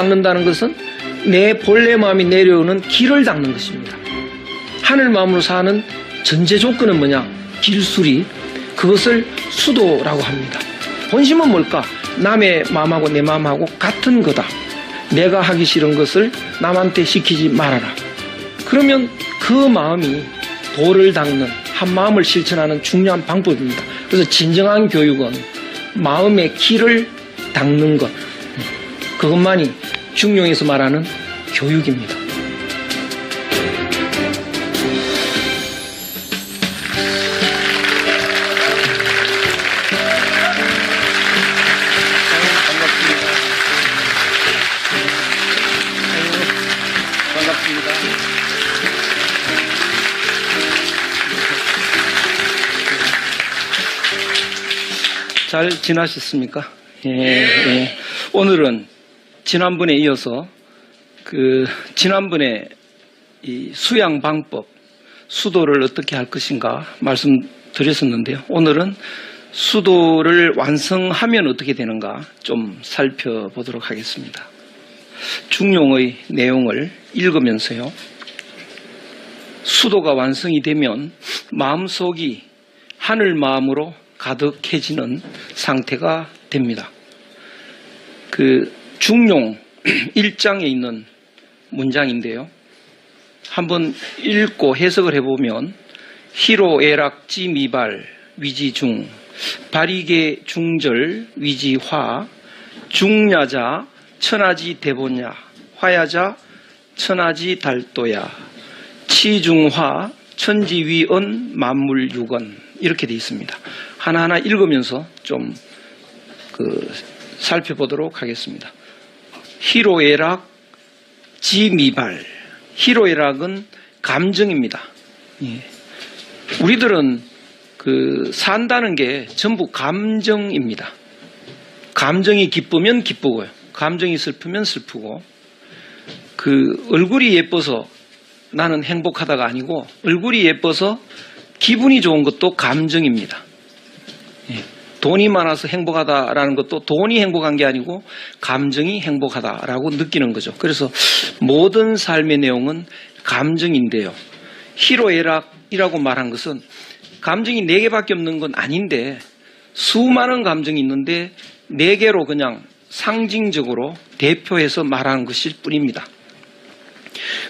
닦는다는 것은 내 본래 마음이 내려오는 길을 닦는 것입니다. 하늘 마음으로 사는 전제 조건은 뭐냐? 길수리. 그것을 수도라고 합니다. 본심은 뭘까? 남의 마음하고 내 마음하고 같은 거다. 내가 하기 싫은 것을 남한테 시키지 말아라. 그러면 그 마음이 도를 닦는, 한 마음을 실천하는 중요한 방법입니다. 그래서 진정한 교육은 마음의 길을 닦는 것, 그것만이 중용에서 말하는 교육입니다. 반갑습니다. 잘 지나셨습니까? 예. 오늘은 지난번에 이어서 지난번에 이 수양 방법, 수도를 어떻게 할 것인가 말씀드렸었는데요. 오늘은 수도를 완성하면 어떻게 되는가 좀 살펴보도록 하겠습니다. 중용의 내용을 읽으면서요. 수도가 완성이 되면 마음속이 하늘 마음으로 가득해지는 상태가 됩니다. 중용 1장에 있는 문장인데요. 한번 읽고 해석을 해보면 희로애락 지미발 위지중 발이계 중절 위지화 중야자 천하지 대본야 화야자 천하지 달도야 치중화 천지위언 만물유건 이렇게 되어 있습니다. 하나하나 읽으면서 좀 살펴보도록 하겠습니다. 희로애락 지미발. 희로애락은 감정입니다. 예. 우리들은 산다는 게 전부 감정입니다. 감정이 기쁘면 기쁘고요. 감정이 슬프면 슬프고, 얼굴이 예뻐서 나는 행복하다가 아니고, 얼굴이 예뻐서 기분이 좋은 것도 감정입니다. 예. 돈이 많아서 행복하다라는 것도 돈이 행복한 게 아니고 감정이 행복하다라고 느끼는 거죠. 그래서 모든 삶의 내용은 감정인데요. 희로애락이라고 말한 것은 감정이 4개밖에 없는 건 아닌데 수많은 감정이 있는데 4개로 그냥 상징적으로 대표해서 말하는 것일 뿐입니다.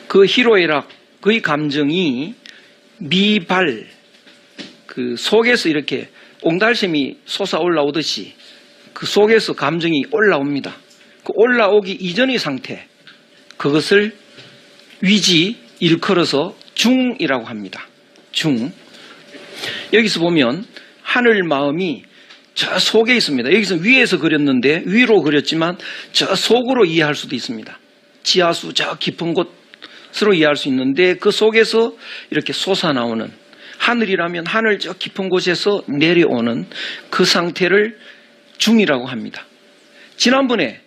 그 희로애락, 그의 감정이 미발, 속에서 이렇게 옹달샘이 솟아 올라오듯이 그 속에서 감정이 올라옵니다. 그 올라오기 이전의 상태, 그것을 위지, 일컬어서 중이라고 합니다. 중. 여기서 보면 하늘 마음이 저 속에 있습니다. 여기서 위에서 그렸는데 위로 그렸지만 저 속으로 이해할 수도 있습니다. 지하수 저 깊은 곳으로 이해할 수 있는데 그 속에서 이렇게 솟아나오는, 하늘이라면 하늘 저 깊은 곳에서 내려오는 그 상태를 중이라고 합니다. 지난번에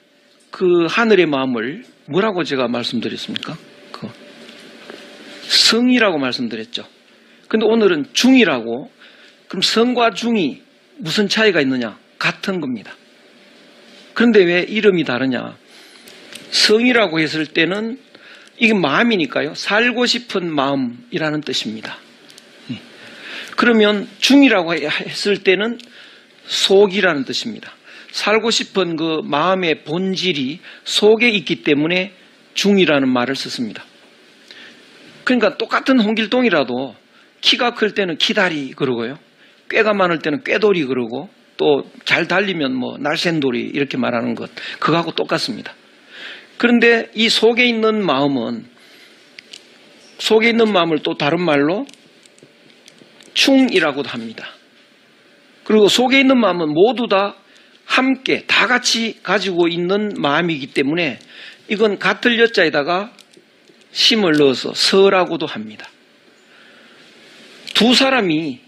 그 하늘의 마음을 뭐라고 제가 말씀드렸습니까? 성이라고 말씀드렸죠. 근데 오늘은 중이라고. 그럼 성과 중이 무슨 차이가 있느냐? 같은 겁니다. 그런데 왜 이름이 다르냐? 성이라고 했을 때는 이게 마음이니까요. 살고 싶은 마음이라는 뜻입니다. 그러면 중이라고 했을 때는 속이라는 뜻입니다. 살고 싶은 그 마음의 본질이 속에 있기 때문에 중이라는 말을 썼습니다. 그러니까 똑같은 홍길동이라도 키가 클 때는 키다리 그러고요. 꾀가 많을 때는 꾀돌이 그러고, 또 잘 달리면 날쌘돌이 이렇게 말하는 것, 그거하고 똑같습니다. 그런데 이 속에 있는 마음은, 속에 있는 마음을 또 다른 말로 충이라고도 합니다. 그리고 속에 있는 마음은 모두 다 함께 다 같이 가지고 있는 마음이기 때문에 이건 같을 여자에다가 심을 넣어서 서라고도 합니다. 두 사람이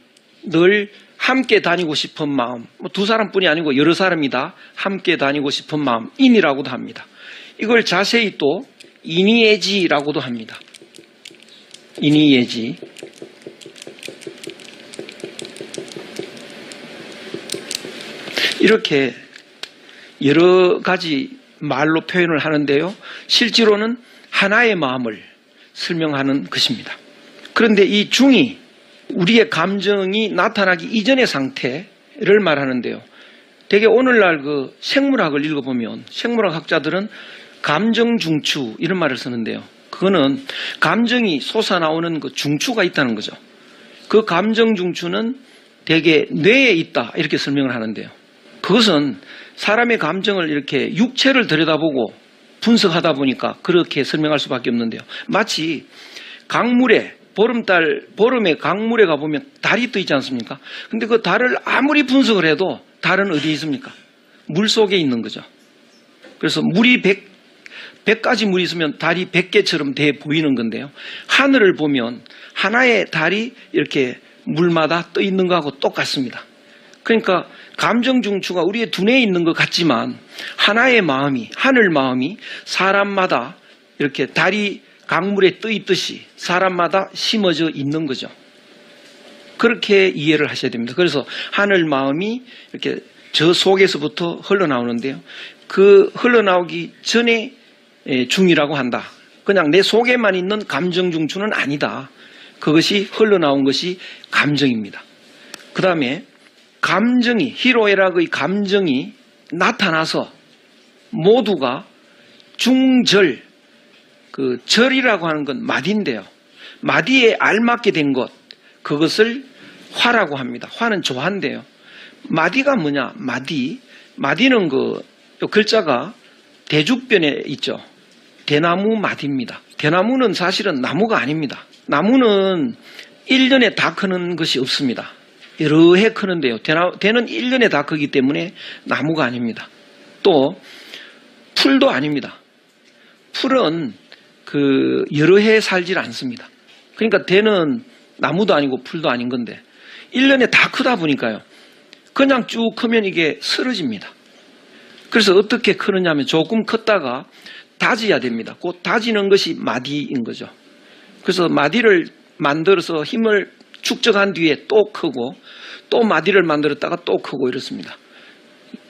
늘 함께 다니고 싶은 마음, 두 사람뿐이 아니고 여러 사람이 다 함께 다니고 싶은 마음, 인이라고도 합니다. 이걸 자세히 또 인이예지라고도 합니다. 인이예지. 이렇게 여러 가지 말로 표현을 하는데요. 실제로는 하나의 마음을 설명하는 것입니다. 그런데 이 중이 우리의 감정이 나타나기 이전의 상태를 말하는데요. 되게 오늘날 그 생물학을 읽어보면 생물학 학자들은 감정 중추 이런 말을 쓰는데요. 그거는 감정이 솟아나오는 그 중추가 있다는 거죠. 그 감정 중추는 대개 뇌에 있다 이렇게 설명을 하는데요. 그것은 사람의 감정을 이렇게 육체를 들여다보고 분석하다 보니까 그렇게 설명할 수밖에 없는데요. 마치 강물에 보름에 강물에 가보면 달이 떠 있지 않습니까? 근데 그 달을 아무리 분석을 해도 달은 어디에 있습니까? 물 속에 있는 거죠. 그래서 물이 100가지 물이 있으면 달이 100개처럼 돼 보이는 건데요. 하늘을 보면 하나의 달이 이렇게 물마다 떠 있는 거하고 똑같습니다. 그러니까 감정 중추가 우리의 두뇌에 있는 것 같지만 하나의 마음이, 하늘 마음이 사람마다 이렇게 달이 강물에 떠 있듯이 사람마다 심어져 있는 거죠. 그렇게 이해를 하셔야 됩니다. 그래서 하늘 마음이 이렇게 저 속에서부터 흘러나오는데요. 그 흘러나오기 전에 중이라고 한다. 그냥 내 속에만 있는 감정 중추는 아니다. 그것이 흘러나온 것이 감정입니다. 그 다음에 감정이, 희로애락의 감정이 나타나서 모두가 중절, 그 절이라고 하는 건 마디인데요. 마디에 알맞게 된 것, 그것을 화라고 합니다. 화는 좋아한대요. 마디가 뭐냐? 마디는 그 글자가 대죽변에 있죠. 대나무 마디입니다. 대나무는 사실은 나무가 아닙니다. 나무는 1년에 다 크는 것이 없습니다. 여러 해 크는데요. 대는 1년에 다 크기 때문에 나무가 아닙니다. 또 풀도 아닙니다. 풀은 그 여러 해 살질 않습니다. 그러니까 대는 나무도 아니고 풀도 아닌 건데 1년에 다 크다 보니까요. 그냥 쭉 크면 이게 쓰러집니다. 그래서 어떻게 크느냐 하면 조금 컸다가 다져야 됩니다. 곧 다지는 것이 마디인 거죠. 그래서 마디를 만들어서 힘을 축적한 뒤에 또 크고 또 마디를 만들었다가 또 크고 이렇습니다.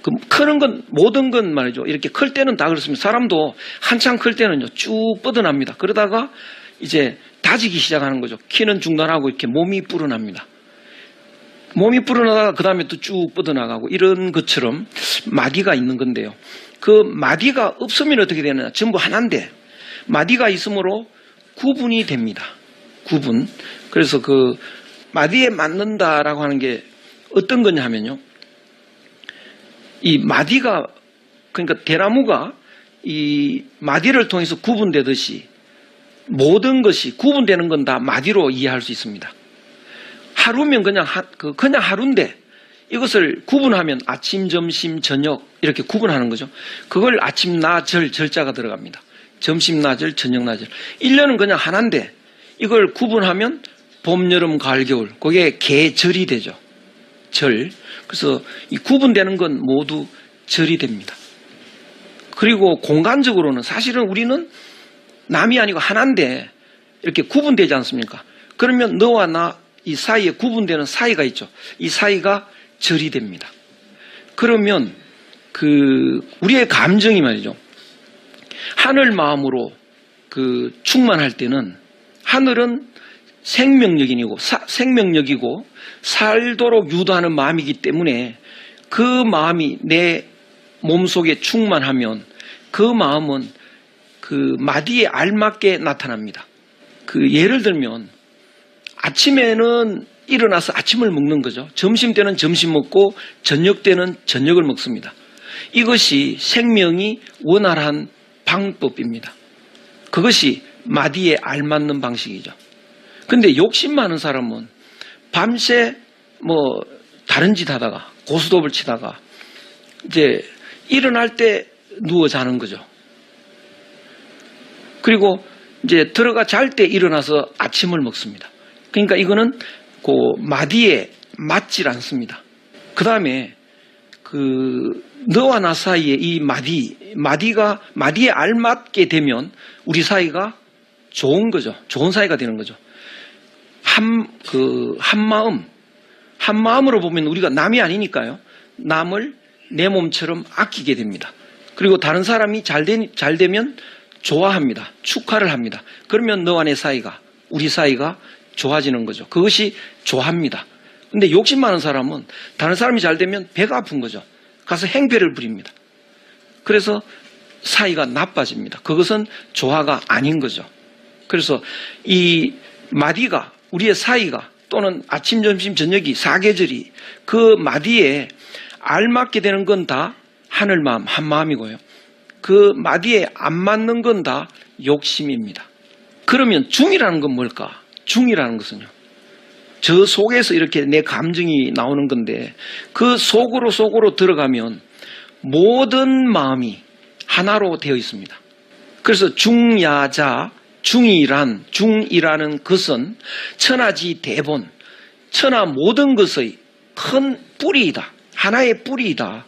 그 크는 건 모든 건 말이죠. 이렇게 클 때는 다 그렇습니다. 사람도 한창 클 때는요 쭉 뻗어납니다. 그러다가 이제 다지기 시작하는 거죠. 키는 중단하고 이렇게 몸이 불어납니다. 몸이 불어나다가 그 다음에 또 쭉 뻗어나가고 이런 것처럼 마디가 있는 건데요. 그 마디가 없으면 어떻게 되느냐. 전부 하나인데 마디가 있으므로 구분이 됩니다. 구분. 그래서 그 마디에 맞는다라고 하는 게 어떤 거냐 하면요. 이 마디가, 그러니까 대나무가 이 마디를 통해서 구분되듯이 모든 것이 구분되는 건 다 마디로 이해할 수 있습니다. 하루면 그냥 하루인데 이것을 구분하면 아침, 점심, 저녁 이렇게 구분하는 거죠. 그걸 아침, 나, 절자가 들어갑니다. 점심, 나절, 저녁, 나절. 1년은 그냥 하나인데 이걸 구분하면 봄, 여름, 가을, 겨울. 그게 계절이 되죠. 절. 그래서 이 구분되는 건 모두 절이 됩니다. 그리고 공간적으로는 사실은 우리는 남이 아니고 하나인데 이렇게 구분되지 않습니까? 그러면 너와 나 이 사이에 구분되는 사이가 있죠. 이 사이가 절이 됩니다. 그러면 그 우리의 감정이 말이죠. 하늘 마음으로 그 충만할 때는 하늘은 생명력이고 살도록 유도하는 마음이기 때문에 그 마음이 내 몸속에 충만하면 그 마음은 그 마디에 알맞게 나타납니다. 그 예를 들면 아침에는 일어나서 아침을 먹는 거죠. 점심 때는 점심 먹고 저녁 때는 저녁을 먹습니다. 이것이 생명이 원활한 방법입니다. 그것이 마디에 알맞는 방식이죠. 근데 욕심 많은 사람은 밤새 뭐 다른 짓 하다가 고스톱을 치다가 이제 일어날 때 누워 자는 거죠. 그리고 이제 들어가 잘 때 일어나서 아침을 먹습니다. 그러니까 이거는 그 마디에 맞질 않습니다. 그 다음에 그 너와 나 사이에 이 마디에 알맞게 되면 우리 사이가 좋은 거죠. 좋은 사이가 되는 거죠. 한 마음으로 보면 우리가 남이 아니니까요. 남을 내 몸처럼 아끼게 됩니다. 그리고 다른 사람이 잘 되면 좋아합니다. 축하를 합니다. 그러면 너와 내 사이가, 우리 사이가 좋아지는 거죠. 그것이 좋아합니다. 근데 욕심 많은 사람은 다른 사람이 잘 되면 배가 아픈 거죠. 가서 행패를 부립니다. 그래서 사이가 나빠집니다. 그것은 조화가 아닌 거죠. 그래서 이 마디가, 우리의 사이가 또는 아침, 점심, 저녁이 사계절이 그 마디에 알맞게 되는 건 다 하늘마음, 한마음이고요. 그 마디에 안 맞는 건 다 욕심입니다. 그러면 중이라는 건 뭘까? 중이라는 것은요, 저 속에서 이렇게 내 감정이 나오는 건데 그 속으로 들어가면 모든 마음이 하나로 되어 있습니다. 그래서 중야자, 중이라는 것은 천하지 대본, 천하 모든 것의 큰 뿌리이다. 하나의 뿌리이다.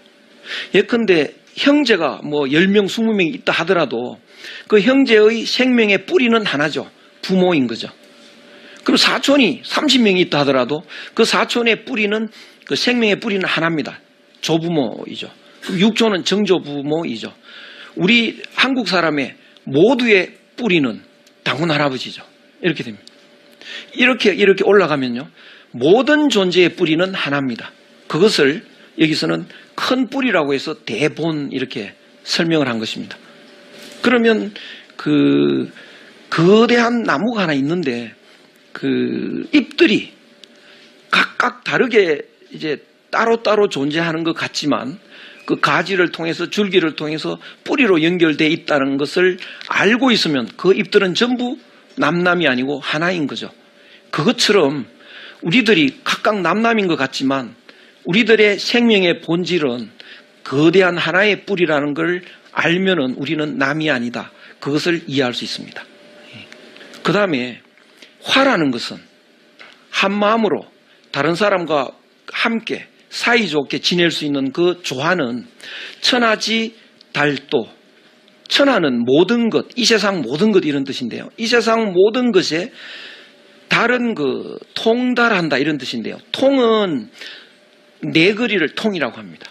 예컨대 형제가 뭐 10명, 20명이 있다 하더라도 그 형제의 생명의 뿌리는 하나죠. 부모인 거죠. 그리고 사촌이 30명이 있다 하더라도 그 사촌의 뿌리는, 그 생명의 뿌리는 하나입니다. 조부모이죠. 육조는 정조부모이죠. 우리 한국 사람의 모두의 뿌리는 당군 할아버지죠. 이렇게 됩니다. 이렇게 올라가면요, 모든 존재의 뿌리는 하나입니다. 그것을 여기서는 큰 뿌리라고 해서 대본 이렇게 설명을 한 것입니다. 그러면 그 거대한 나무가 하나 있는데 그 잎들이 각각 다르게 이제 따로따로 존재하는 것 같지만 그 가지를 통해서, 줄기를 통해서 뿌리로 연결되어 있다는 것을 알고 있으면 그 잎들은 전부 남남이 아니고 하나인 거죠. 그것처럼 우리들이 각각 남남인 것 같지만 우리들의 생명의 본질은 거대한 하나의 뿌리라는 걸 알면은 우리는 남이 아니다. 그것을 이해할 수 있습니다. 그 다음에 화라는 것은 한 마음으로 다른 사람과 함께 사이좋게 지낼 수 있는 그 조화는 천하지 달도, 천하는 모든 것, 이 세상 모든 것 이런 뜻인데요. 이 세상 모든 것에 다른 그 통달한다 이런 뜻인데요. 통은 네 거리를 통이라고 합니다.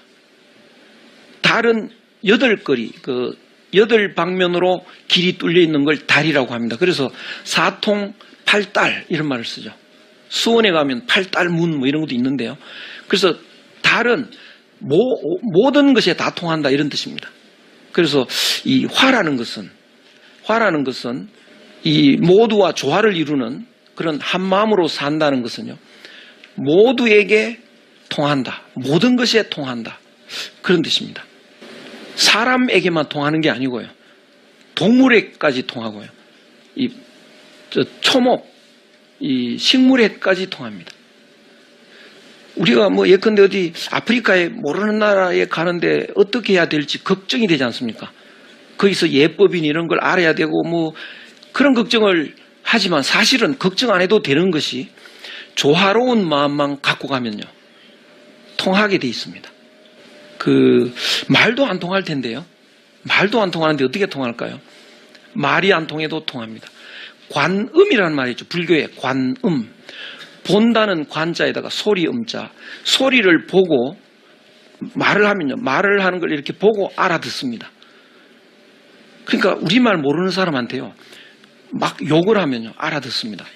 달은 8거리, 그 8방면으로 길이 뚫려 있는 걸 달이라고 합니다. 그래서 사통 8달 이런 말을 쓰죠. 수원에 가면 8달문 뭐 이런 것도 있는데요. 그래서 달은 모든 것에 다 통한다 이런 뜻입니다. 그래서 이 화라는 것은 이 모두와 조화를 이루는 그런 한 마음으로 산다는 것은요, 모두에게 통한다. 모든 것에 통한다. 그런 뜻입니다. 사람에게만 통하는 게 아니고요, 동물에까지 통하고요, 이 초목, 이 식물에까지 통합니다. 우리가 뭐 예컨대 어디 아프리카에 모르는 나라에 가는데 어떻게 해야 될지 걱정이 되지 않습니까? 거기서 예법인 이런 걸 알아야 되고 뭐 그런 걱정을 하지만 사실은 걱정 안 해도 되는 것이 조화로운 마음만 갖고 가면요, 통하게 돼 있습니다. 그 말도 안 통할 텐데요. 말도 안 통하는데 어떻게 통할까요? 말이 안 통해도 통합니다. 관음이라는 말이 있죠. 불교의 관음. 본다는 관자에다가 소리 음자. 소리를 보고 말을 하면요, 말을 하는 걸 이렇게 보고 알아듣습니다. 그러니까 우리말 모르는 사람한테요, 막 욕을 하면요, 알아듣습니다.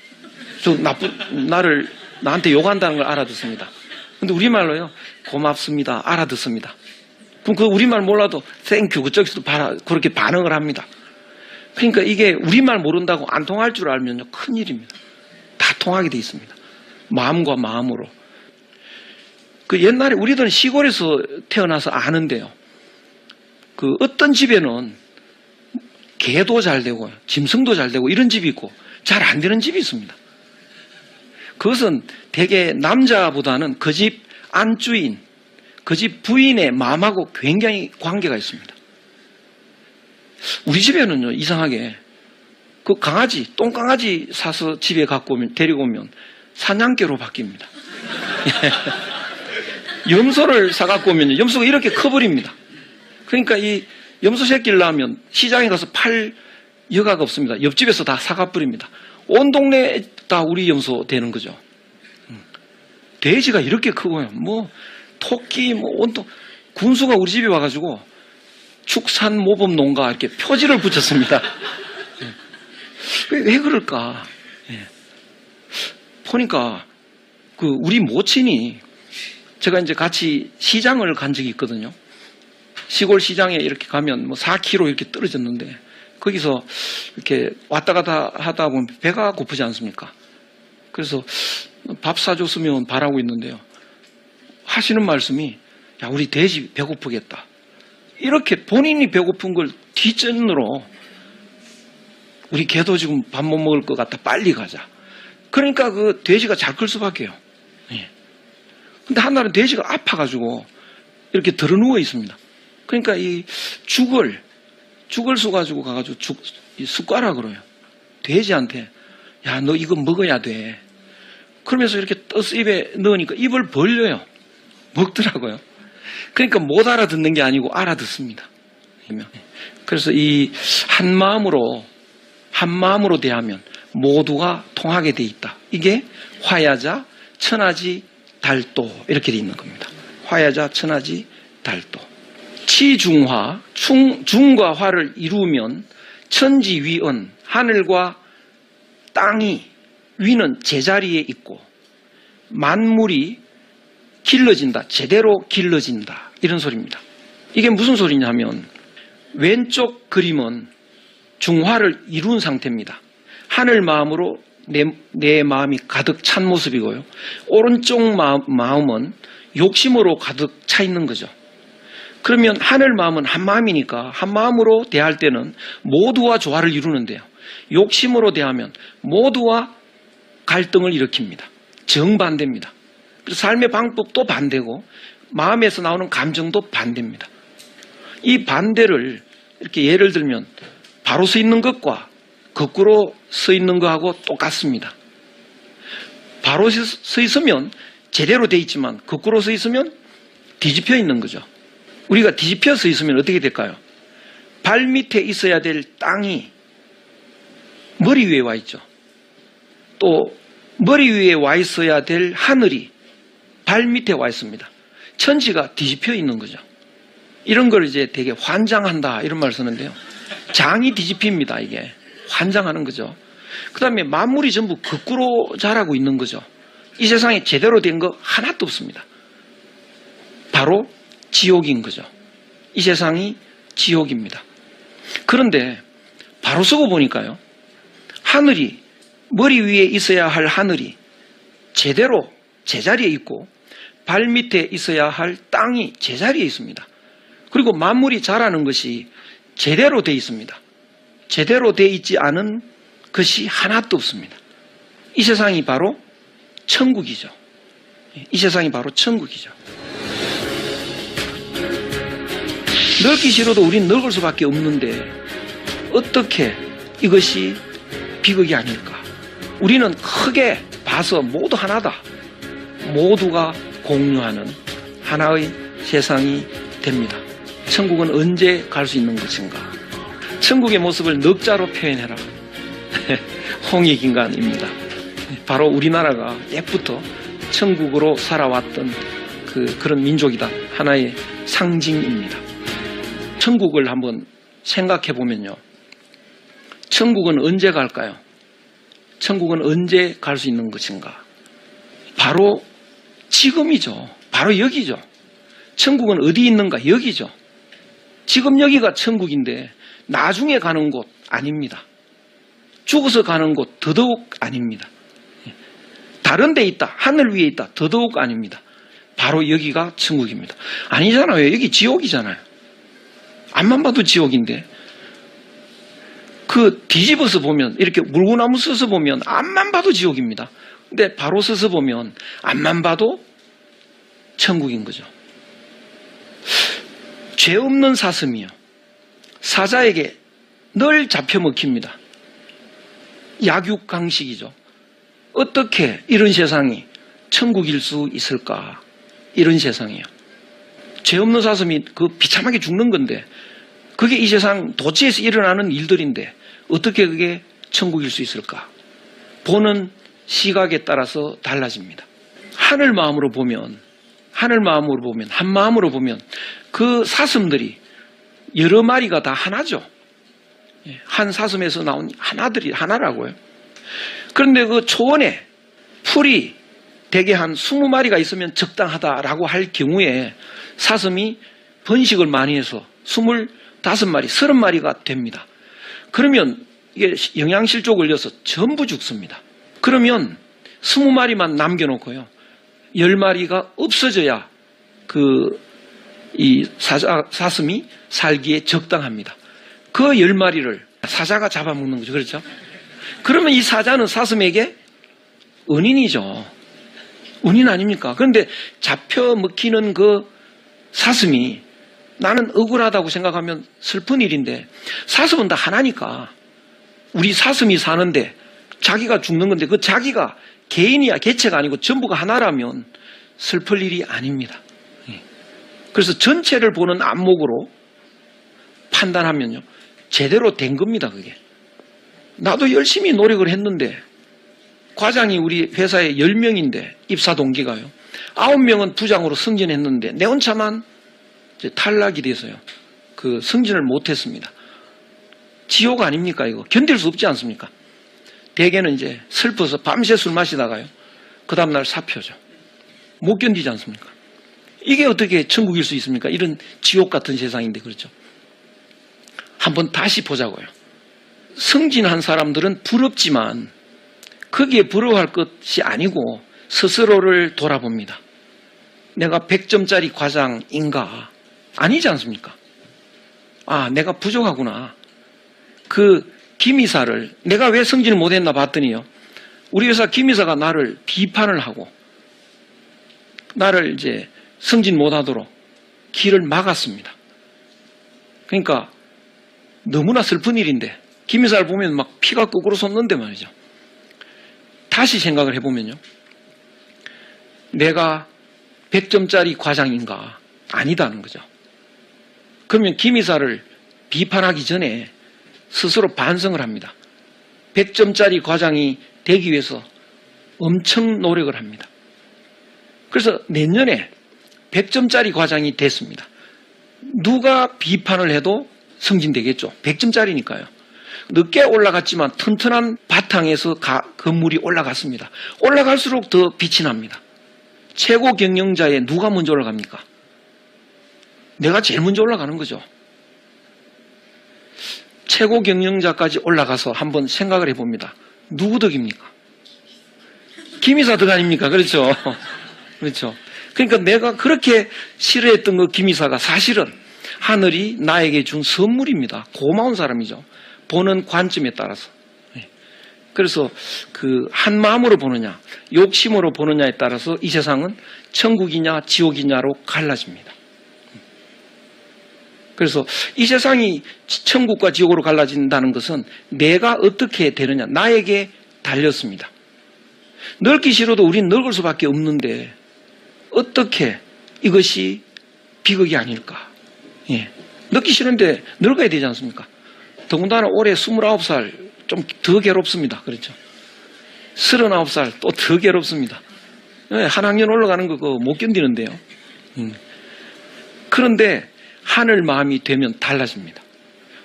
나한테 욕한다는 걸 알아듣습니다. 근데 우리말로요, 고맙습니다, 알아듣습니다. 그럼 그 우리말 몰라도 땡큐 그쪽에서도 그렇게 반응을 합니다. 그러니까 이게 우리말 모른다고 안 통할 줄 알면요, 큰일입니다. 다 통하게 돼 있습니다. 마음과 마음으로. 그 옛날에 우리들은 시골에서 태어나서 아는데요, 그 어떤 집에는 개도 잘 되고 짐승도 잘 되고 이런 집이 있고 잘 안 되는 집이 있습니다. 그것은 대개 남자보다는 그 집 안주인, 그 집 부인의 마음하고 굉장히 관계가 있습니다. 우리 집에는요, 이상하게 그 강아지, 똥강아지 사서 집에 데리고 오면 사냥개로 바뀝니다. 염소를 사갖고 오면 염소가 이렇게 커버립니다. 그러니까 이 염소 새끼를 낳으면 시장에 가서 팔 여가가 없습니다. 옆집에서 다 사가버립니다. 온 동네 다 우리 염소 되는 거죠. 돼지가 이렇게 크고요, 뭐 토끼, 뭐 온통 군수가 우리 집에 와가지고 축산모범농가 이렇게 표지를 붙였습니다. 왜 그럴까? 보니까 우리 모친이 제가 이제 같이 시장을 간 적이 있거든요. 시골 시장에 이렇게 가면 뭐 4km 이렇게 떨어졌는데 거기서 이렇게 왔다 갔다 하다 보면 배가 고프지 않습니까? 그래서 밥 사줬으면 바라고 있는데요. 하시는 말씀이 야, 우리 돼지 배고프겠다. 이렇게 본인이 배고픈 걸 뒷전으로 우리 개도 지금 밥 못 먹을 것 같다. 빨리 가자. 그러니까 그 돼지가 잘 클 수밖에요. 근데 한날은 돼지가 아파가지고 이렇게 들어 누워 있습니다. 그러니까 이 죽을 쏘가지고 가가지고 이 숟가락으로요. 돼지한테 야, 너 이거 먹어야 돼. 그러면서 이렇게 떠서 입에 넣으니까 입을 벌려요. 먹더라고요. 그러니까 못 알아듣는 게 아니고 알아듣습니다. 그래서 이 한 마음으로 대하면 모두가 통하게 돼 있다. 이게 화야자, 천하지, 달도 이렇게 돼 있는 겁니다. 화야자, 천하지, 달도. 치중화, 중과 화를 이루면 천지위언, 하늘과 땅이 위는 제자리에 있고 만물이 길러진다. 제대로 길러진다. 이런 소리입니다. 이게 무슨 소리냐면 왼쪽 그림은 중화를 이룬 상태입니다. 하늘 마음으로 내 마음이 가득 찬 모습이고요. 오른쪽 마음은 욕심으로 가득 차 있는 거죠. 그러면 하늘 마음은 한 마음이니까 한 마음으로 대할 때는 모두와 조화를 이루는데요. 욕심으로 대하면 모두와 갈등을 일으킵니다. 정반대입니다. 그래서 삶의 방법도 반대고 마음에서 나오는 감정도 반대입니다. 이 반대를 이렇게 예를 들면 바로 서 있는 것과 거꾸로 서 있는 것하고 똑같습니다. 바로 서 있으면 제대로 돼 있지만 거꾸로 서 있으면 뒤집혀 있는 거죠. 우리가 뒤집혀 서 있으면 어떻게 될까요? 발 밑에 있어야 될 땅이 머리 위에 와 있죠. 또 머리 위에 와 있어야 될 하늘이 발 밑에 와 있습니다. 천지가 뒤집혀 있는 거죠. 이런 걸 이제 되게 환장한다 이런 말 쓰는데요. 장이 뒤집힙니다. 이게 환장하는 거죠. 그 다음에 만물이 전부 거꾸로 자라고 있는 거죠. 이 세상에 제대로 된 거 하나도 없습니다. 바로 지옥인 거죠. 이 세상이 지옥입니다. 그런데 바로 서고 보니까요. 하늘이 머리 위에 있어야 할 하늘이 제대로 제자리에 있고 발 밑에 있어야 할 땅이 제자리에 있습니다. 그리고 만물이 자라는 것이 제대로 돼 있습니다. 제대로 돼 있지 않은 것이 하나도 없습니다. 이 세상이 바로 천국이죠. 이 세상이 바로 천국이죠. 넓기 싫어도 우린 넓을 수밖에 없는데 어떻게 이것이 비극이 아닐까? 우리는 크게 봐서 모두 하나다. 모두가 공유하는 하나의 세상이 됩니다. 천국은 언제 갈 수 있는 것인가? 천국의 모습을 넉자로 표현해라. 홍익인간입니다. 바로 우리나라가 옛부터 천국으로 살아왔던 그런 민족이다. 하나의 상징입니다. 천국을 한번 생각해 보면요. 천국은 언제 갈까요? 천국은 언제 갈 수 있는 것인가? 바로 지금이죠. 바로 여기죠. 천국은 어디 있는가? 여기죠. 지금 여기가 천국인데 나중에 가는 곳 아닙니다. 죽어서 가는 곳 더더욱 아닙니다. 다른 데 있다. 하늘 위에 있다. 더더욱 아닙니다. 바로 여기가 천국입니다. 아니잖아요. 여기 지옥이잖아요. 앞만 봐도 지옥인데 그 뒤집어서 보면 이렇게 물구나무 서서 보면 앞만 봐도 지옥입니다. 근데 바로 서서 보면 앞만 봐도 천국인 거죠. 죄 없는 사슴이요. 사자에게 늘 잡혀 먹힙니다. 약육강식이죠. 어떻게 이런 세상이 천국일 수 있을까? 이런 세상이에요. 죄 없는 사슴이 비참하게 죽는 건데 그게 이 세상 도처에서 일어나는 일들인데 어떻게 그게 천국일 수 있을까? 보는 시각에 따라서 달라집니다. 하늘 마음으로 보면 한 마음으로 보면 그 사슴들이 여러 마리가 다 하나죠. 한 사슴에서 나온 하나들이 하나라고요. 그런데 그 초원에 풀이 대개 한 20마리가 있으면 적당하다라고 할 경우에 사슴이 번식을 많이 해서 25마리, 30마리가 됩니다. 그러면 이게 영양실조 걸려서 전부 죽습니다. 그러면 20마리만 남겨놓고요. 10마리가 없어져야 이 사슴이 살기에 적당합니다. 그 10마리를 사자가 잡아먹는 거죠. 그렇죠? 그러면 이 사자는 사슴에게 은인이죠. 은인 아닙니까? 그런데 잡혀 먹히는 그 사슴이 나는 억울하다고 생각하면 슬픈 일인데 사슴은 다 하나니까 우리 사슴이 사는데 자기가 죽는 건데 그 자기가 개인이야 개체가 아니고 전부가 하나라면 슬플 일이 아닙니다. 그래서 전체를 보는 안목으로 판단하면요. 제대로 된 겁니다. 그게. 나도 열심히 노력을 했는데 과장이 우리 회사에 10명인데 입사 동기가요. 9명은 부장으로 승진했는데 내 혼자만 탈락이 돼서요. 그 승진을 못했습니다. 지옥 아닙니까 이거? 견딜 수 없지 않습니까? 대개는 이제 슬퍼서 밤새 술 마시다가요. 그 다음날 사표죠. 못 견디지 않습니까? 이게 어떻게 천국일 수 있습니까? 이런 지옥 같은 세상인데 그렇죠. 한번 다시 보자고요. 승진한 사람들은 부럽지만 거기에 부러워할 것이 아니고 스스로를 돌아봅니다. 내가 100점짜리 과장인가? 아니지 않습니까? 아, 내가 부족하구나. 그 김이사를 내가 왜 승진을 못했나 봤더니요. 우리 회사 김이사가 나를 비판을 하고 나를 이제 승진 못하도록 길을 막았습니다. 그러니까 너무나 슬픈 일인데 김이사를 보면 막 피가 거꾸로 솟는데 말이죠. 다시 생각을 해보면요. 내가 100점짜리 과장인가? 아니다는 거죠. 그러면 김이사를 비판하기 전에 스스로 반성을 합니다. 100점짜리 과장이 되기 위해서 엄청 노력을 합니다. 그래서 내년에 100점짜리 과장이 됐습니다. 누가 비판을 해도 승진되겠죠. 100점짜리니까요. 늦게 올라갔지만 튼튼한 바탕에서 건물이 올라갔습니다. 올라갈수록 더 빛이 납니다. 최고 경영자에 누가 먼저 올라갑니까? 내가 제일 먼저 올라가는 거죠. 최고 경영자까지 올라가서 한번 생각을 해봅니다. 누구 덕입니까? 김이사 덕 아닙니까? 그렇죠. 그렇죠. 그러니까 내가 그렇게 싫어했던 그 김이사가 사실은 하늘이 나에게 준 선물입니다. 고마운 사람이죠. 보는 관점에 따라서. 그래서 그 한 마음으로 보느냐, 욕심으로 보느냐에 따라서 이 세상은 천국이냐 지옥이냐로 갈라집니다. 그래서 이 세상이 천국과 지옥으로 갈라진다는 것은 내가 어떻게 되느냐, 나에게 달렸습니다. 늙기 싫어도 우린 늙을 수밖에 없는데 어떻게 이것이 비극이 아닐까? 예. 늙기 싫은데 늙어야 되지 않습니까? 더군다나 올해 29살 좀 더 괴롭습니다. 그렇죠? 39살 또 더 괴롭습니다. 예, 한 학년 올라가는 거 그거 못 견디는데요. 그런데 하늘 마음이 되면 달라집니다.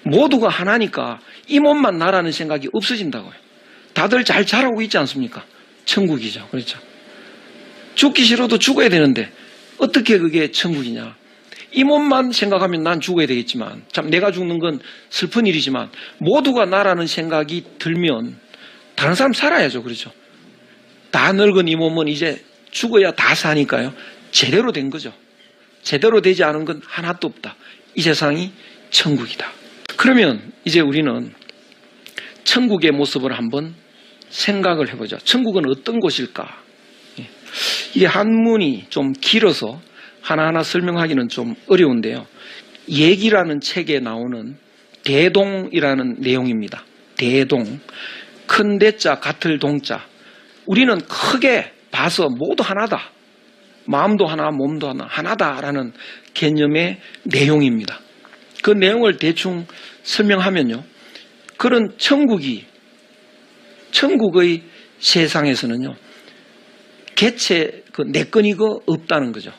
모두가 하나니까 이 몸만 나라는 생각이 없어진다고요. 다들 잘 자라고 있지 않습니까? 천국이죠. 그렇죠? 죽기 싫어도 죽어야 되는데 어떻게 그게 천국이냐? 이 몸만 생각하면 난 죽어야 되겠지만 참 내가 죽는 건 슬픈 일이지만 모두가 나라는 생각이 들면 다른 사람 살아야죠. 그렇죠? 다 늙은 이 몸은 이제 죽어야 다 사니까요. 제대로 된 거죠. 제대로 되지 않은 건 하나도 없다. 이 세상이 천국이다. 그러면 이제 우리는 천국의 모습을 한번 생각을 해보자. 천국은 어떤 곳일까? 이게 한문이 좀 길어서 하나하나 설명하기는 좀 어려운데요. 얘기라는 책에 나오는 대동이라는 내용입니다. 대동. 큰 대자, 같을 동자. 우리는 크게 봐서 모두 하나다. 마음도 하나, 몸도 하나, 하나다라는 개념의 내용입니다. 그 내용을 대충 설명하면요. 그런 천국의 세상에서는요. 개체, 내 건 이거 없다는 거죠.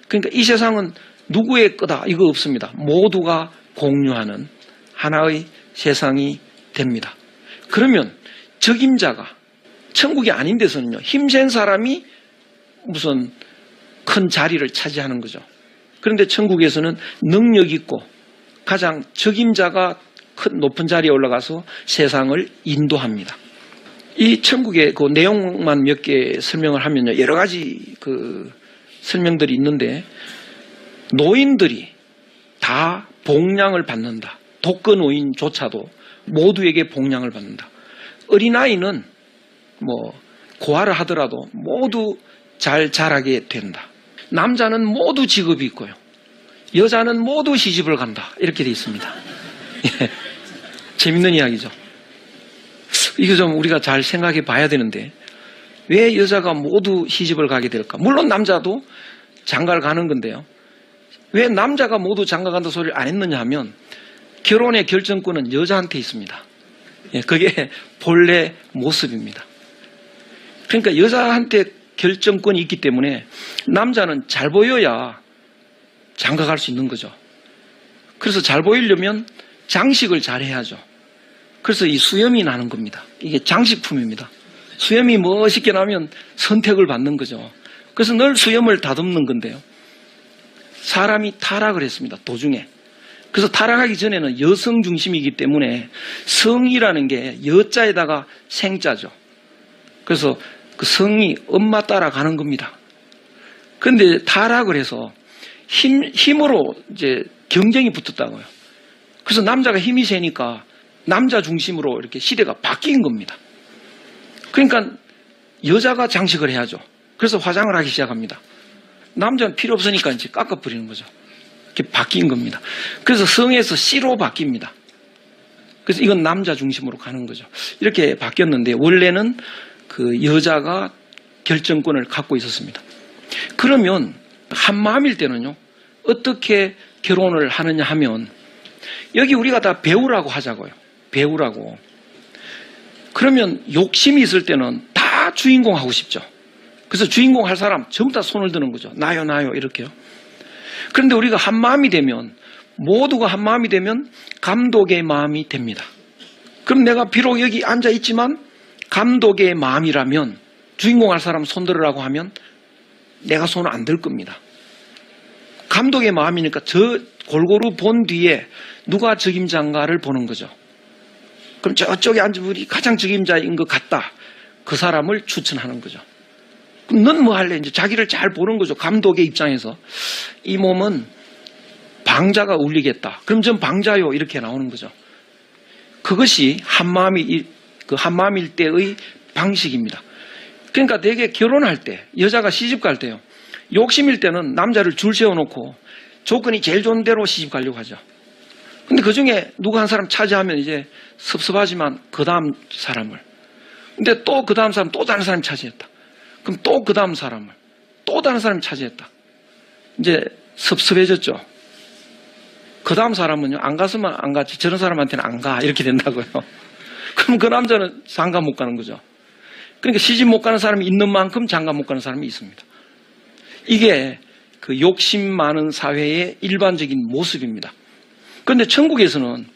그러니까 이 세상은 누구의 거다 이거 없습니다. 모두가 공유하는 하나의 세상이 됩니다. 그러면 적임자가 천국이 아닌 데서는요, 힘센 사람이 무슨 큰 자리를 차지하는 거죠. 그런데 천국에서는 능력 있고 가장 적임자가 큰 높은 자리에 올라가서 세상을 인도합니다. 이 천국의 그 내용만 몇 개 설명을 하면요, 여러 가지 그 설명들이 있는데, 노인들이 다 복량을 받는다. 독거노인조차도 모두에게 복량을 받는다. 어린아이는 뭐 고아를 하더라도 모두 잘 자라게 된다. 남자는 모두 직업이 있고요, 여자는 모두 시집을 간다. 이렇게 돼 있습니다. 예. 재밌는 이야기죠. 이거 좀 우리가 잘 생각해 봐야 되는데, 왜 여자가 모두 시집을 가게 될까? 물론 남자도 장가를 가는 건데요, 왜 남자가 모두 장가 간다 소리를 안 했느냐 하면, 결혼의 결정권은 여자한테 있습니다. 예, 그게 본래 모습입니다. 그러니까 여자한테 결정권이 있기 때문에 남자는 잘 보여야 장가 갈 수 있는 거죠. 그래서 잘 보이려면 장식을 잘 해야죠. 그래서 이 수염이 나는 겁니다. 이게 장식품입니다. 수염이 멋있게 나면 선택을 받는 거죠. 그래서 늘 수염을 다듬는 건데요, 사람이 타락을 했습니다, 도중에. 그래서 타락하기 전에는 여성 중심이기 때문에 성이라는 게 여자에다가 생자죠. 그래서 그 성이 엄마 따라가는 겁니다. 그런데 타락을 해서 힘으로 이제 경쟁이 붙었다고요. 그래서 남자가 힘이 세니까 남자 중심으로 이렇게 시대가 바뀐 겁니다. 그러니까 여자가 장식을 해야죠. 그래서 화장을 하기 시작합니다. 남자는 필요 없으니까 이제 깎아버리는 거죠. 이렇게 바뀐 겁니다. 그래서 성에서 씨로 바뀝니다. 그래서 이건 남자 중심으로 가는 거죠. 이렇게 바뀌었는데, 원래는 그 여자가 결정권을 갖고 있었습니다. 그러면 한마음일 때는요, 어떻게 결혼을 하느냐 하면, 여기 우리가 다 배우라고 하자고요. 배우라고. 그러면 욕심이 있을 때는 다 주인공 하고 싶죠. 그래서 주인공 할 사람 전부 다 손을 드는 거죠. 나요, 나요, 이렇게요. 그런데 우리가 한 마음이 되면, 모두가 한 마음이 되면 감독의 마음이 됩니다. 그럼 내가 비록 여기 앉아 있지만 감독의 마음이라면, 주인공 할 사람 손 들으라고 하면 내가 손을 안 들 겁니다. 감독의 마음이니까 저 골고루 본 뒤에 누가 적임자인가를 보는 거죠. 그럼 저쪽에 앉은 분이 가장 적임자인 것 같다, 그 사람을 추천하는 거죠. 그럼 넌 뭐 할래? 이제 자기를 잘 보는 거죠. 감독의 입장에서. 이 몸은 방자가 울리겠다. 그럼 전 방자요. 이렇게 나오는 거죠. 그것이 그 한마음일 때의 방식입니다. 그러니까 되게 결혼할 때, 여자가 시집 갈 때요, 욕심일 때는 남자를 줄 세워놓고 조건이 제일 좋은 대로 시집 가려고 하죠. 근데 그 중에 누구 한 사람 차지하면 이제 섭섭하지만 그 다음 사람을, 근데 또 그 다음 사람 또 다른 사람이 차지했다. 그럼 또 그 다음 사람을 또 다른 사람이 차지했다. 이제 섭섭해졌죠. 그 다음 사람은요, 안 갔으면 안 갔지, 저런 사람한테는 안 가, 이렇게 된다고요. 그럼 그 남자는 장가 못 가는 거죠. 그러니까 시집 못 가는 사람이 있는 만큼 장가 못 가는 사람이 있습니다. 이게 그 욕심 많은 사회의 일반적인 모습입니다. 그런데 천국에서는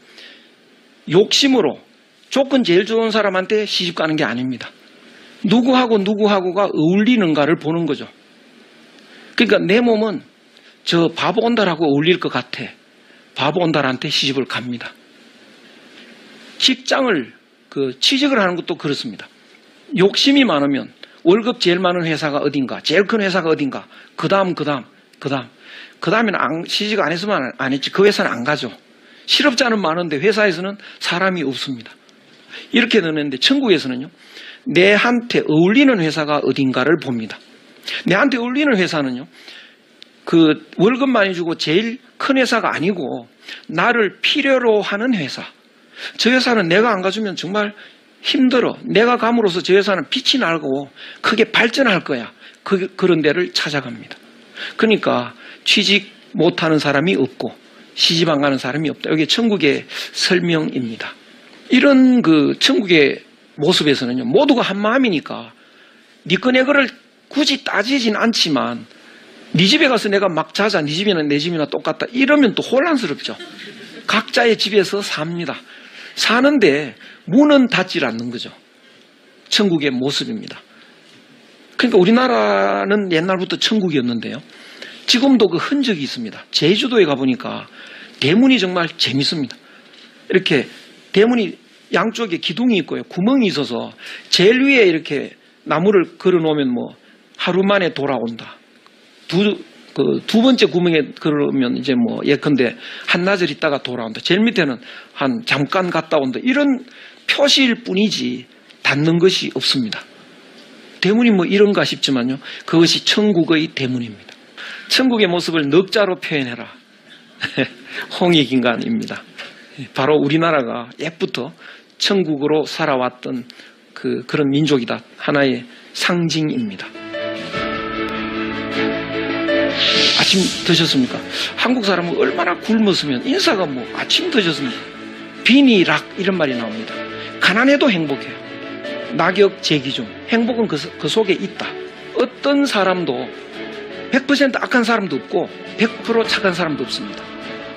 욕심으로 조건 제일 좋은 사람한테 시집 가는 게 아닙니다. 누구하고가 어울리는가를 보는 거죠. 그러니까 내 몸은 저 바보 온달하고 어울릴 것 같아, 바보 온달한테 시집을 갑니다. 직장을 취직을 하는 것도 그렇습니다. 욕심이 많으면 월급 제일 많은 회사가 어딘가, 제일 큰 회사가 어딘가, 그 다음에는 시집 안 했으면 안 했지, 그 회사는 안 가죠. 실업자는 많은데 회사에서는 사람이 없습니다. 이렇게 되는데, 천국에서는요, 내한테 어울리는 회사가 어딘가를 봅니다. 내한테 어울리는 회사는요, 그 월급 많이 주고 제일 큰 회사가 아니고 나를 필요로 하는 회사. 저 회사는 내가 안 가주면 정말 힘들어. 내가 감으로써 저 회사는 빛이 나고 크게 발전할 거야. 그런 데를 찾아갑니다. 그러니까 취직 못하는 사람이 없고 시집 안 가는 사람이 없다. 이게 천국의 설명입니다. 이런 그 천국의 모습에서는요, 모두가 한 마음이니까 네 거 내 거를 굳이 따지진 않지만, 네 집에 가서 내가 막 자자, 네 집이나 내 집이나 똑같다, 이러면 또 혼란스럽죠. 각자의 집에서 삽니다. 사는데 문은 닫질 않는 거죠. 천국의 모습입니다. 그러니까 우리나라는 옛날부터 천국이었는데요. 지금도 그 흔적이 있습니다. 제주도에 가보니까 대문이 정말 재밌습니다. 이렇게 대문이 양쪽에 기둥이 있고요. 구멍이 있어서 제일 위에 이렇게 나무를 걸어 놓으면 뭐 하루 만에 돌아온다. 두 번째 구멍에 걸으면 이제 뭐 예컨대 한나절 있다가 돌아온다. 제일 밑에는 한 잠깐 갔다 온다. 이런 표시일 뿐이지 닫는 것이 없습니다. 대문이 뭐 이런가 싶지만요. 그것이 천국의 대문입니다. 천국의 모습을 넉자로 표현해라. 홍익인간입니다. 바로 우리나라가 옛부터 천국으로 살아왔던 그런 민족이다. 하나의 상징입니다. 아침 드셨습니까? 한국 사람은 얼마나 굶었으면 인사가 뭐 아침 드셨습니까? 빈이락 이런 말이 나옵니다. 가난해도 행복해요. 낙엽 제기중 행복은 그 속에 있다. 어떤 사람도 100% 악한 사람도 없고 100% 착한 사람도 없습니다.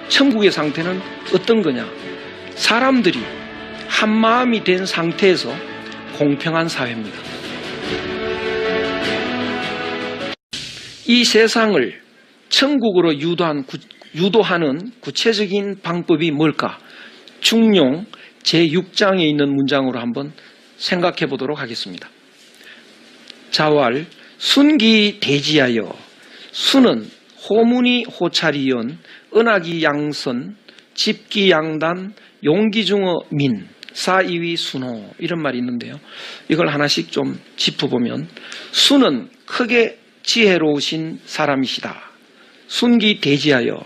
천국의 상태는 어떤 거냐? 사람들이 한 마음이 된 상태에서 공평한 사회입니다. 이 세상을 천국으로 유도하는 구체적인 방법이 뭘까? 중용 제6장에 있는 문장으로 한번 생각해 보도록 하겠습니다. 자왈 순기 대지하여 수는 호문이 호찰이연 은하기 양선 집기 양단 용기중어 민 사이위 순호 이런 말이 있는데요. 이걸 하나씩 좀 짚어보면 수는 크게 지혜로우신 사람이시다. 순기 대지하여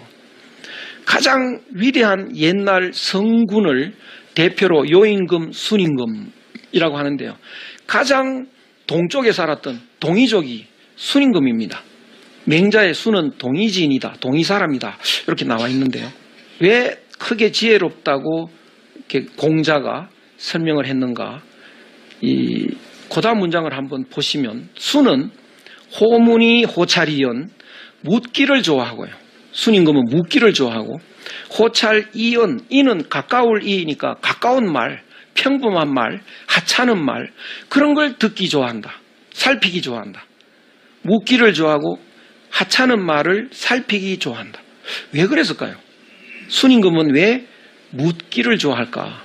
가장 위대한 옛날 성군을 대표로 요임금 순임금이라고 하는데요. 가장 동쪽에 살았던 동이족이 순임금입니다. 맹자의 수는 동이지인이다. 동이사람이다. 이렇게 나와 있는데요. 왜 크게 지혜롭다고 이렇게 공자가 설명을 했는가? 이 고다 문장을 한번 보시면 수는 호문이 호찰이연 묻기를 좋아하고요. 순임금은 묻기를 좋아하고 호찰 이연 이는 가까울 이니까 가까운 말, 평범한 말, 하찮은 말 그런 걸 듣기 좋아한다. 살피기 좋아한다. 묻기를 좋아하고 하찮은 말을 살피기 좋아한다. 왜 그랬을까요? 순임금은 왜 묻기를 좋아할까?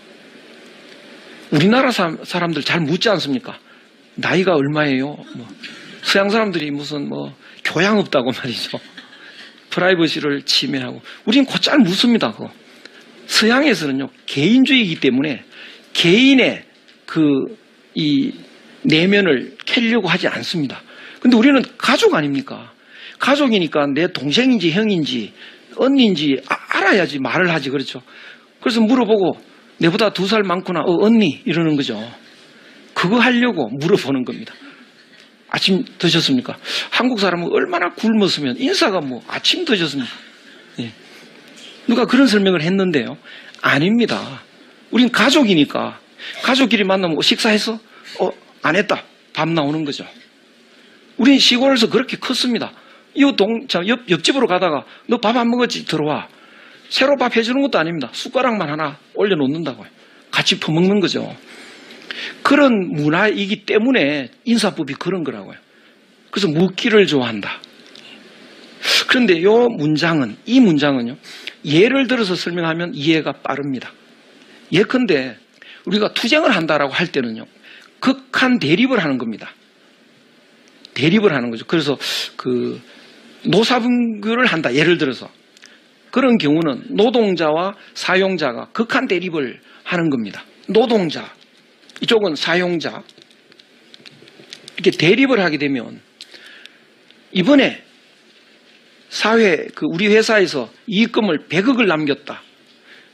우리나라 사람들 잘 묻지 않습니까? 나이가 얼마예요? 서양 사람들이 무슨 교양 없다고 말이죠. 프라이버시를 침해하고 우리는 곧잘 묻습니다. 그거. 서양에서는요 개인주의이기 때문에 개인의 이 내면을 캐려고 하지 않습니다. 근데 우리는 가족 아닙니까? 가족이니까 내 동생인지 형인지 언니인지 알아야지 말을 하지 그렇죠. 그래서 물어보고 내보다 2살 많구나 언니 이러는 거죠. 그거 하려고 물어보는 겁니다. 아침 드셨습니까? 한국 사람은 얼마나 굶었으면 인사가 아침 드셨습니까? 예. 누가 그런 설명을 했는데요. 아닙니다. 우린 가족이니까 가족끼리 만나면 식사했어? 안 했다. 밥 나오는 거죠. 우린 시골에서 그렇게 컸습니다. 옆집으로 가다가 너 밥 안 먹었지? 들어와. 새로 밥 해주는 것도 아닙니다. 숟가락만 하나 올려놓는다고요. 같이 퍼먹는 거죠. 그런 문화이기 때문에 인사법이 그런 거라고요. 그래서 묻기를 좋아한다. 그런데 이 문장은요, 예를 들어서 설명하면 이해가 빠릅니다. 예컨대 우리가 투쟁을 한다라고 할 때는요, 극한 대립을 하는 겁니다. 대립을 하는 거죠. 그래서 노사분규를 한다. 예를 들어서 그런 경우는 노동자와 사용자가 극한 대립을 하는 겁니다. 노동자 이쪽은 사용자 이렇게 대립을 하게 되면 이번에 우리 회사에서 이익금을 100억을 남겼다.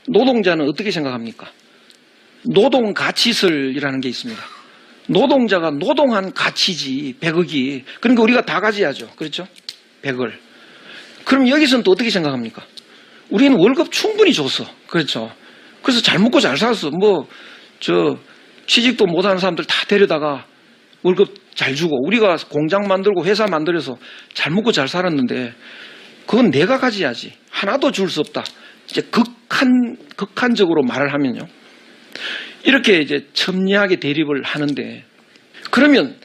노동자는 어떻게 생각합니까? 노동가치설이라는 게 있습니다. 노동자가 노동한 가치지 100억이. 그러니까 우리가 다 가져야죠. 그렇죠? 100을. 그럼 여기서는 또 어떻게 생각합니까? 우리는 월급 충분히 줬어. 그렇죠? 그래서 잘 먹고 잘 살았어. 취직도 못하는 사람들 다 데려다가 월급 잘 주고 우리가 공장 만들고 회사 만들어서 잘 먹고 잘 살았는데 그건 내가 가져야지. 하나도 줄 수 없다. 이제 극한적으로 말을 하면요. 이렇게 이제 첨예하게 대립을 하는데, 그러면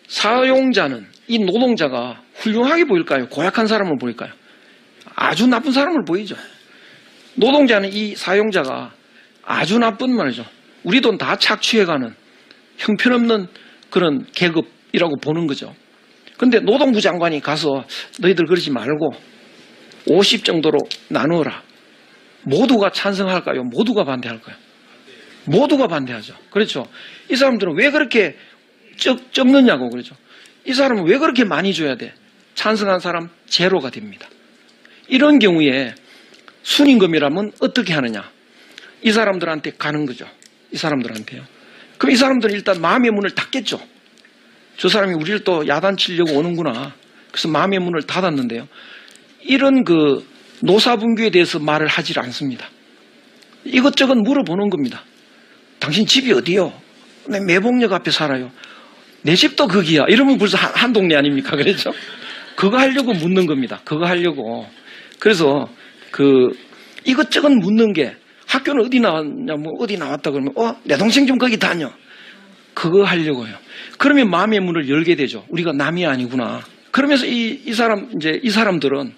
사용자는, 이 노동자가 훌륭하게 보일까요? 고약한 사람을 보일까요? 아주 나쁜 사람을 보이죠. 노동자는 이 사용자가 아주 나쁜 말이죠. 우리 돈 다 착취해가는 형편없는 그런 계급이라고 보는 거죠. 근데 노동부 장관이 가서 너희들 그러지 말고 50 정도로 나누어라. 모두가 찬성할까요? 모두가 반대할까요? 모두가 반대하죠. 그렇죠. 이 사람들은 왜 그렇게 적느냐고 그러죠. 이 사람은 왜 그렇게 많이 줘야 돼? 찬성한 사람 제로가 됩니다. 이런 경우에 순임금이라면 어떻게 하느냐? 이 사람들한테 가는 거죠. 이 사람들한테요. 그럼 이 사람들은 일단 마음의 문을 닫겠죠. 저 사람이 우리를 또 야단치려고 오는구나. 그래서 마음의 문을 닫았는데요. 이런 그 노사분규에 대해서 말을 하질 않습니다. 이것저것 물어보는 겁니다. 당신 집이 어디요? 내 매봉역 앞에 살아요. 내 집도 거기야. 이러면 벌써 한 동네 아닙니까? 그렇죠? 그거 하려고 묻는 겁니다. 그거 하려고. 그래서 이것저것 묻는 게, 학교는 어디 나왔냐, 뭐 어디 나왔다 그러면 내 동생 좀 거기 다녀. 그거 하려고요. 그러면 마음의 문을 열게 되죠. 우리가 남이 아니구나. 그러면서 이 사람들은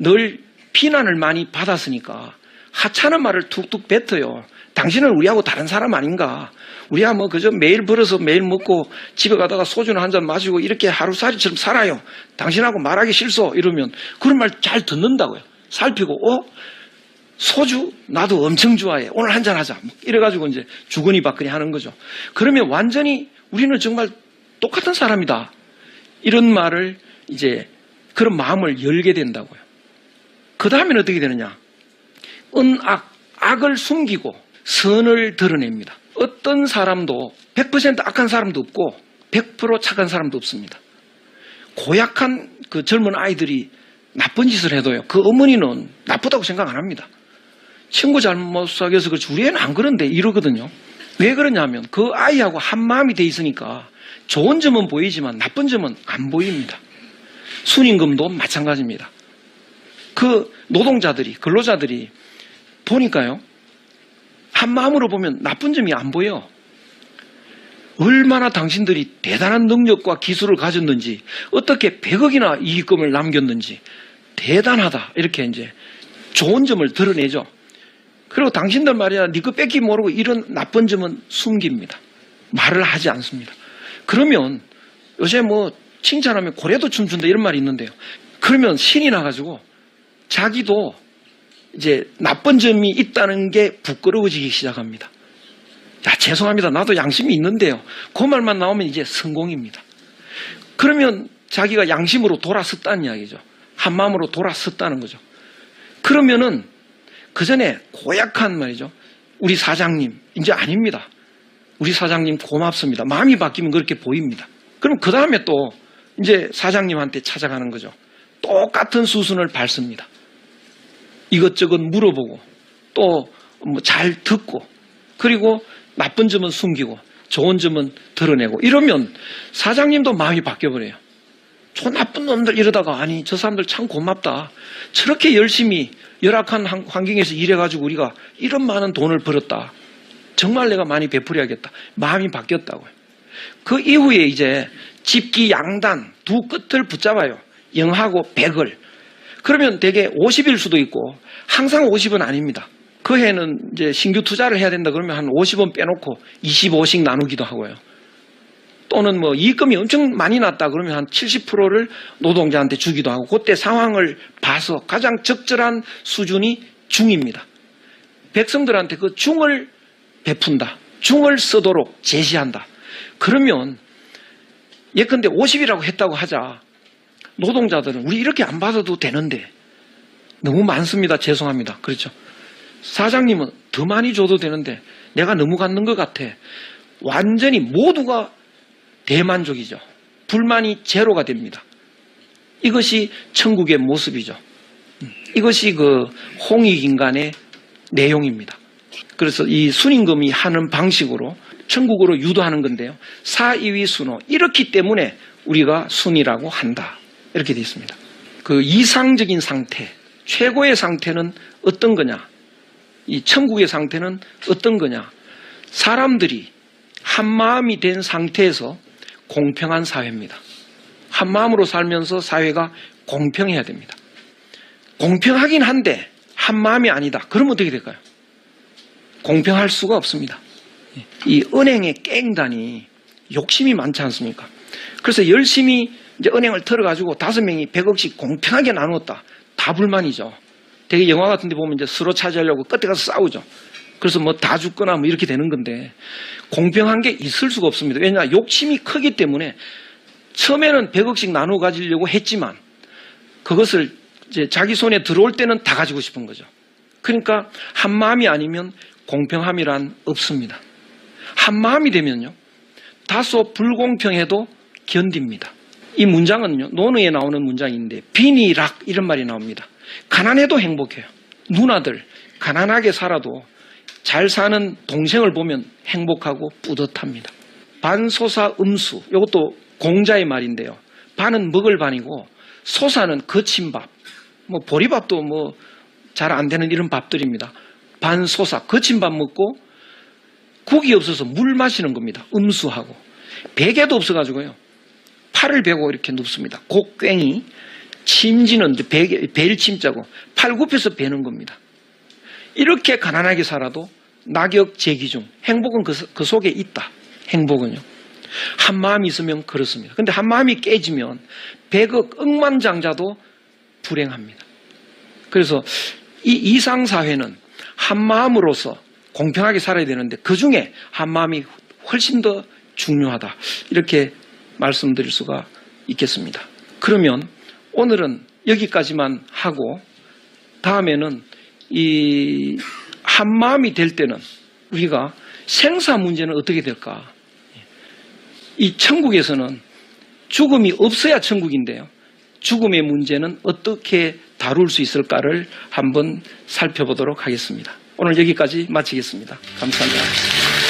늘 비난을 많이 받았으니까 하찮은 말을 툭툭 뱉어요. 당신은 우리하고 다른 사람 아닌가? 우리야 뭐 그저 매일 벌어서 매일 먹고 집에 가다가 소주나 한잔 마시고 이렇게 하루살이처럼 살아요. 당신하고 말하기 싫소. 이러면 그런 말 잘 듣는다고요. 살피고 소주 나도 엄청 좋아해. 오늘 한잔 하자. 이래가지고 이제 주거니 받거니 하는 거죠. 그러면 완전히 우리는 정말 똑같은 사람이다. 이런 말을 이제 그런 마음을 열게 된다고요. 그 다음에는 어떻게 되느냐? 악을 숨기고 선을 드러냅니다. 어떤 사람도 100% 악한 사람도 없고 100% 착한 사람도 없습니다. 고약한 그 젊은 아이들이 나쁜 짓을 해도요. 그 어머니는 나쁘다고 생각 안 합니다. 친구 잘못 사귀어서 그렇지 우리 애는 안 그런데 이러거든요. 왜 그러냐면 그 아이하고 한 마음이 돼 있으니까 좋은 점은 보이지만 나쁜 점은 안 보입니다. 순임금도 마찬가지입니다. 그 노동자들이, 근로자들이 보니까요. 한 마음으로 보면 나쁜 점이 안 보여. 얼마나 당신들이 대단한 능력과 기술을 가졌는지, 어떻게 100억이나 이익금을 남겼는지 대단하다. 이렇게 이제 좋은 점을 드러내죠. 그리고 당신들 말이야, 네 거 뺏기 모르고 이런 나쁜 점은 숨깁니다. 말을 하지 않습니다. 그러면 요새 뭐 칭찬하면 고래도 춤춘다 이런 말이 있는데요. 그러면 신이 나가지고 자기도 이제 나쁜 점이 있다는 게 부끄러워지기 시작합니다. 야, 죄송합니다. 나도 양심이 있는데요. 그 말만 나오면 이제 성공입니다. 그러면 자기가 양심으로 돌아섰다는 이야기죠. 한 마음으로 돌아섰다는 거죠. 그러면은 그 전에 고약한 말이죠. 우리 사장님, 이제 아닙니다. 우리 사장님 고맙습니다. 마음이 바뀌면 그렇게 보입니다. 그럼 그 다음에 또 이제 사장님한테 찾아가는 거죠. 똑같은 수순을 밟습니다. 이것저것 물어보고 또 뭐 잘 듣고 그리고 나쁜 점은 숨기고 좋은 점은 드러내고 이러면 사장님도 마음이 바뀌어버려요. 저 나쁜 놈들 이러다가 아니 저 사람들 참 고맙다. 저렇게 열심히 열악한 환경에서 일해가지고 우리가 이런 많은 돈을 벌었다. 정말 내가 많이 베풀어야겠다. 마음이 바뀌었다고요. 그 이후에 이제 집기 양단 두 끝을 붙잡아요. 0하고 100을. 그러면 대개 50일 수도 있고 항상 50은 아닙니다. 그 해는 이제 신규 투자를 해야 된다 그러면 한 50원 빼놓고 25씩 나누기도 하고요. 또는 뭐 이익금이 엄청 많이 났다 그러면 한 70%를 노동자한테 주기도 하고 그때 상황을 봐서 가장 적절한 수준이 중입니다. 백성들한테 그 중을 베푼다. 중을 쓰도록 제시한다. 그러면 예컨대 50이라고 했다고 하자. 노동자들은 우리 이렇게 안 받아도 되는데 너무 많습니다. 죄송합니다. 그렇죠. 사장님은 더 많이 줘도 되는데 내가 너무 갖는 것 같아. 완전히 모두가 대만족이죠. 불만이 제로가 됩니다. 이것이 천국의 모습이죠. 이것이 그 홍익인간의 내용입니다. 그래서 이 순임금이 하는 방식으로 천국으로 유도하는 건데요. 사이위 순호. 이렇기 때문에 우리가 순이라고 한다. 이렇게 되어 있습니다. 그 이상적인 상태, 최고의 상태는 어떤 거냐? 이 천국의 상태는 어떤 거냐? 사람들이 한 마음이 된 상태에서 공평한 사회입니다. 한 마음으로 살면서 사회가 공평해야 됩니다. 공평하긴 한데 한 마음이 아니다. 그러면 어떻게 될까요? 공평할 수가 없습니다. 이 은행의 깽단이 욕심이 많지 않습니까? 그래서 열심히 이제 은행을 털어가지고 5명이 100억씩 공평하게 나누었다. 다 불만이죠. 되게 영화 같은 데 보면 이제 서로 차지하려고 끝에 가서 싸우죠. 그래서 뭐 다 죽거나 뭐 이렇게 되는 건데 공평한 게 있을 수가 없습니다. 왜냐? 욕심이 크기 때문에 처음에는 100억씩 나누어 가지려고 했지만 그것을 이제 자기 손에 들어올 때는 다 가지고 싶은 거죠. 그러니까 한 마음이 아니면 공평함이란 없습니다. 한 마음이 되면요. 다소 불공평해도 견딥니다. 이 문장은요. 논어에 나오는 문장인데 빈이락 이런 말이 나옵니다. 가난해도 행복해요. 누나들 가난하게 살아도 잘 사는 동생을 보면 행복하고 뿌듯합니다. 반소사 음수 이것도 공자의 말인데요. 반은 먹을 반이고 소사는 거친 밥. 뭐 보리밥도 뭐 잘 안 되는 이런 밥들입니다. 반소사 거친 밥 먹고 국이 없어서 물 마시는 겁니다. 음수하고 베개도 없어가지고요. 팔을 베고 이렇게 눕습니다. 곡괭이 침지는 벨 침자고 팔 굽혀서 베는 겁니다. 이렇게 가난하게 살아도 낙엽 재기중 행복은 그 속에 있다. 행복은요. 한 마음이 있으면 그렇습니다. 그런데 한 마음이 깨지면 100억 억만장자도 불행합니다. 그래서 이 이상사회는 한 마음으로서 공평하게 살아야 되는데 그중에 한 마음이 훨씬 더 중요하다. 이렇게 말씀드릴 수가 있겠습니다. 그러면 오늘은 여기까지만 하고 다음에는 이 한 마음이 될 때는 우리가 생사 문제는 어떻게 될까? 이 천국에서는 죽음이 없어야 천국인데요. 죽음의 문제는 어떻게 다룰 수 있을까를 한번 살펴보도록 하겠습니다. 오늘 여기까지 마치겠습니다. 감사합니다.